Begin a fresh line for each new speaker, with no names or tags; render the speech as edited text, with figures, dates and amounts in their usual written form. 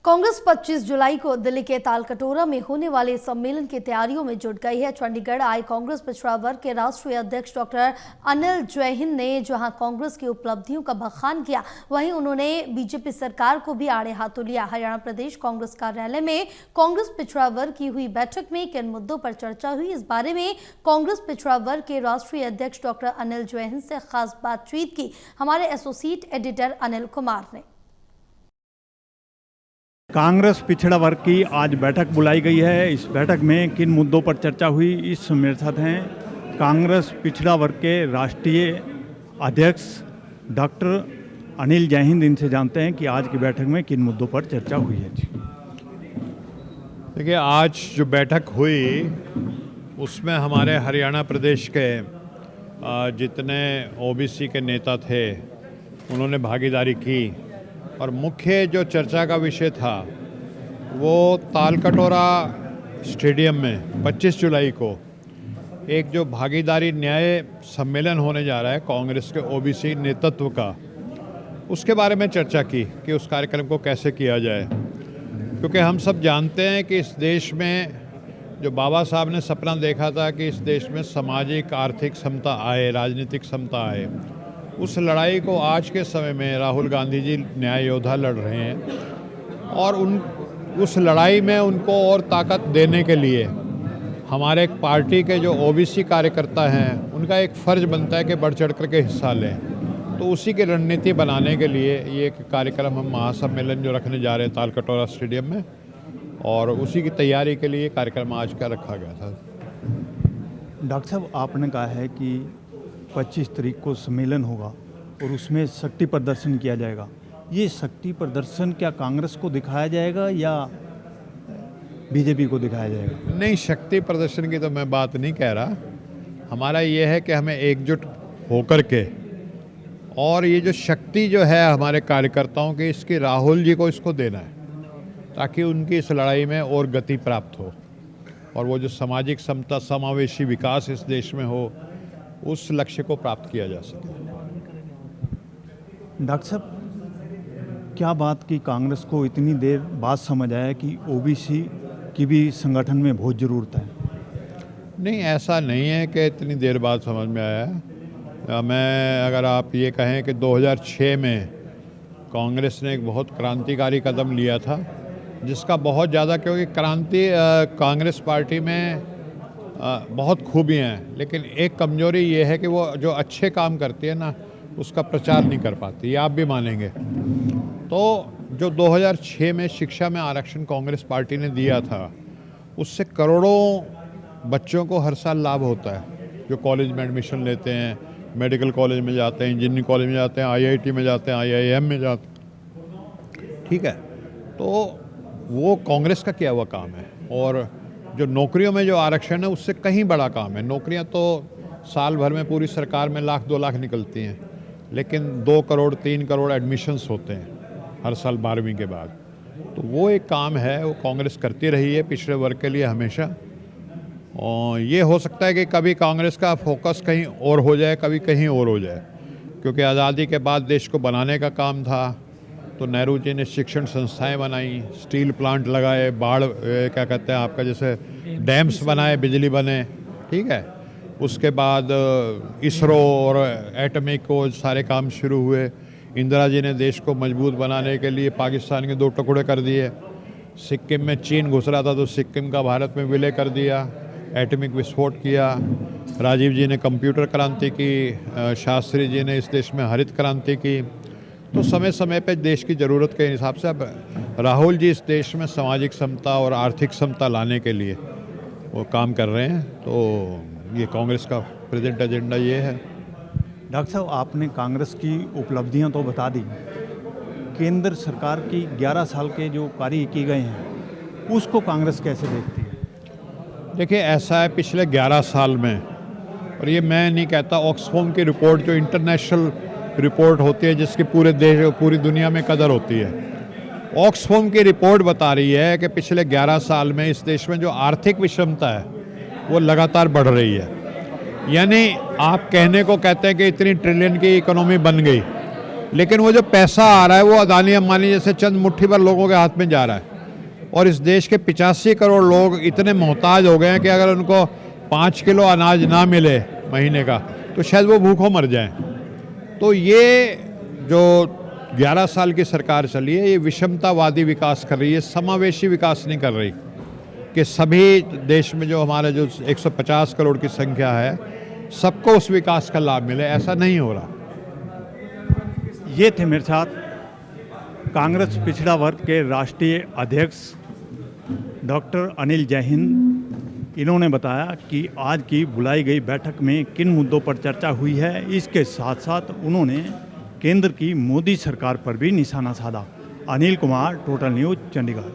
कांग्रेस 25 जुलाई को दिल्ली के तालकटोरा में होने वाले सम्मेलन की तैयारियों में जुट गई है। चंडीगढ़ आए कांग्रेस पिछड़ा वर्ग के राष्ट्रीय अध्यक्ष डॉक्टर अनिल जैन ने जहां कांग्रेस की उपलब्धियों का बखान किया, वहीं उन्होंने बीजेपी सरकार को भी आड़े हाथों लिया। हरियाणा प्रदेश कांग्रेस कार्यालय में कांग्रेस पिछड़ा वर्ग की हुई बैठक में किन मुद्दों पर चर्चा हुई, इस बारे में कांग्रेस पिछड़ा वर्ग के राष्ट्रीय अध्यक्ष डॉक्टर अनिल जैन से खास बातचीत की हमारे एसोसिएट एडिटर अनिल कुमार ने।
कांग्रेस पिछड़ा वर्ग की आज बैठक बुलाई गई है। इस बैठक में किन मुद्दों पर चर्चा हुई, इस मेरे साथ हैं कांग्रेस पिछड़ा वर्ग के राष्ट्रीय अध्यक्ष डॉक्टर अनिल जैन। इनसे जानते हैं कि आज की बैठक में किन मुद्दों पर चर्चा हुई है।
देखिए, आज जो बैठक हुई उसमें हमारे हरियाणा प्रदेश के जितने ओबीसी के नेता थे उन्होंने भागीदारी की और मुख्य जो चर्चा का विषय था वो तालकटोरा स्टेडियम में 25 जुलाई को एक जो भागीदारी न्याय सम्मेलन होने जा रहा है कांग्रेस के ओबीसी नेतृत्व का, उसके बारे में चर्चा की कि उस कार्यक्रम को कैसे किया जाए। क्योंकि हम सब जानते हैं कि इस देश में जो बाबा साहब ने सपना देखा था कि इस देश में सामाजिक आर्थिक समता आए, राजनीतिक समता आए, उस लड़ाई को आज के समय में राहुल गांधी जी न्याय योद्धा लड़ रहे हैं और उस लड़ाई में उनको और ताकत देने के लिए हमारे एक पार्टी के जो ओबीसी कार्यकर्ता हैं उनका एक फ़र्ज बनता है कि बढ़ चढ़ कर के हिस्सा लें। तो उसी की रणनीति बनाने के लिए ये एक कार्यक्रम हम महासम्मेलन जो रखने जा रहे हैं तालकटोरा स्टेडियम में, और उसी की तैयारी के लिए कार्यक्रम आज का रखा गया था।
डॉक्टर साहब, आपने कहा है कि 25 तारीख को सम्मेलन होगा और उसमें शक्ति प्रदर्शन किया जाएगा। ये शक्ति प्रदर्शन क्या कांग्रेस को दिखाया जाएगा या बीजेपी को दिखाया जाएगा?
नहीं, शक्ति प्रदर्शन की तो मैं बात नहीं कह रहा। हमारा ये है कि हमें एकजुट होकर के, और ये जो शक्ति जो है हमारे कार्यकर्ताओं की, इसकी राहुल जी को इसको देना है ताकि उनकी इस लड़ाई में और गति प्राप्त हो और वो जो सामाजिक समता, समावेशी विकास इस देश में हो, उस लक्ष्य को प्राप्त किया जा सके।
डॉक्टर साहब, क्या बात की कांग्रेस को इतनी देर बाद समझ आया कि ओबीसी की भी संगठन में बहुत ज़रूरत है?
नहीं, ऐसा नहीं है कि इतनी देर बाद समझ में आया है। मैं अगर आप ये कहें कि 2006 में कांग्रेस ने एक बहुत क्रांतिकारी कदम लिया था, जिसका बहुत ज़्यादा, क्योंकि कांग्रेस पार्टी में बहुत खूबियाँ हैं, लेकिन एक कमजोरी ये है कि वो जो अच्छे काम करती है ना उसका प्रचार नहीं कर पाती, ये आप भी मानेंगे। तो जो 2006 में शिक्षा में आरक्षण कांग्रेस पार्टी ने दिया था, उससे करोड़ों बच्चों को हर साल लाभ होता है जो कॉलेज में एडमिशन लेते हैं, मेडिकल कॉलेज में जाते हैं, इंजीनियरिंग कॉलेज में जाते हैं, IIT में जाते हैं, IIM में जाते हैं। ठीक है, तो वो कांग्रेस का किया हुआ काम है। और जो नौकरियों में जो आरक्षण है उससे कहीं बड़ा काम है। नौकरियां तो साल भर में पूरी सरकार में 1,00,000-2 लाख निकलती हैं, लेकिन 2 करोड़ 3 करोड़ एडमिशन्स होते हैं हर साल 12वीं के बाद। तो वो एक काम है, वो कांग्रेस करती रही है पिछड़े वर्ग के लिए हमेशा। और ये हो सकता है कि कभी कांग्रेस का फोकस कहीं और हो जाए, कभी कहीं और हो जाए, क्योंकि आज़ादी के बाद देश को बनाने का काम था तो नेहरू जी ने शिक्षण संस्थाएं बनाई, स्टील प्लांट लगाए, बाढ़ क्या कहते हैं आपका, जैसे डैम्स बनाए, बिजली बने। ठीक है, उसके बाद इसरो और एटमिक को सारे काम शुरू हुए। इंदिरा जी ने देश को मजबूत बनाने के लिए पाकिस्तान के 2 टुकड़े कर दिए। सिक्किम में चीन घुस रहा था तो सिक्किम का भारत में विलय कर दिया, एटमिक विस्फोट किया। राजीव जी ने कंप्यूटर क्रांति की, शास्त्री जी ने इस देश में हरित क्रांति की। तो समय समय पे देश की ज़रूरत के हिसाब से अब राहुल जी इस देश में सामाजिक समता और आर्थिक समता लाने के लिए वो काम कर रहे हैं। तो ये कांग्रेस का प्रेजेंट एजेंडा ये है।
डॉक्टर साहब, आपने कांग्रेस की उपलब्धियां तो बता दी, केंद्र सरकार की 11 साल के जो कार्य किए गए हैं उसको कांग्रेस कैसे देखती है?
देखिए, ऐसा है पिछले 11 साल में, और ये मैं नहीं कहता, ऑक्सफोम की रिपोर्ट जो इंटरनेशनल रिपोर्ट होती है जिसकी पूरे देश पूरी दुनिया में कदर होती है, ऑक्सफोम की रिपोर्ट बता रही है कि पिछले 11 साल में इस देश में जो आर्थिक विषमता है वो लगातार बढ़ रही है। यानी आप कहने को कहते हैं कि इतनी ट्रिलियन की इकोनॉमी बन गई, लेकिन वो जो पैसा आ रहा है वो अदानी अंबानी जैसे चंद मुट्ठी भर लोगों के हाथ में जा रहा है। और इस देश के 85 करोड़ लोग इतने मोहताज हो गए हैं कि अगर उनको 5 किलो अनाज ना मिले महीने का तो शायद वो भूखों मर जाएं। तो ये जो 11 साल की सरकार चली है ये विषमतावादी विकास कर रही है, समावेशी विकास नहीं कर रही कि सभी देश में जो हमारे जो 150 करोड़ की संख्या है सबको उस विकास का लाभ मिले, ऐसा नहीं हो रहा।
ये थे मेरे साथ कांग्रेस पिछड़ा वर्ग के राष्ट्रीय अध्यक्ष डॉक्टर अनिल जैहिंद। इन्होंने बताया कि आज की बुलाई गई बैठक में किन मुद्दों पर चर्चा हुई है। इसके साथ साथ उन्होंने केंद्र की मोदी सरकार पर भी निशाना साधा। Anil Kumar, total news, Chandigarh.